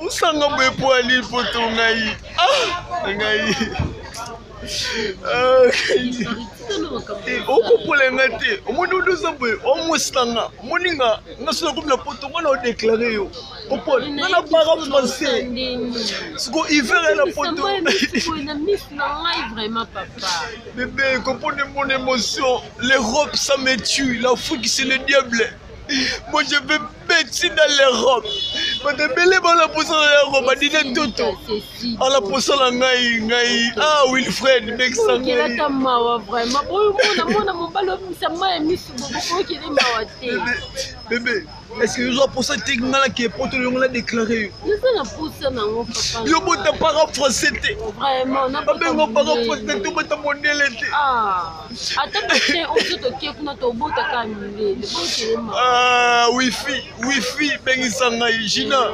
Usanga boye po ali poto ngai. Ngai. Okopolenga te. Omoni uduza boye omwestanga. Moninga ngasona comme la poto ngana déclarer yo. Kopol, ngana para français. Siko hiver la poto. Vraiment papa. Bébé, comprenez mon émotion. L'Europe ça me tue, l'Afrique c'est le diable. Moi je veux péter dans l'Europe. Mais de belle la poisson dans l'Europe, dit de toto. À la poisson la ngai. Ah Wilfred, mec ça ngai. Vraiment. Bébé, est-ce que vous avez pour ça que qui est pour tout le monde déclaré? Yo bota para français. Vraiment, on a pas de para français tout bota mondial. Ah, attends on te qui kuna to bota kamile. Wifi, bengi sanga Gina.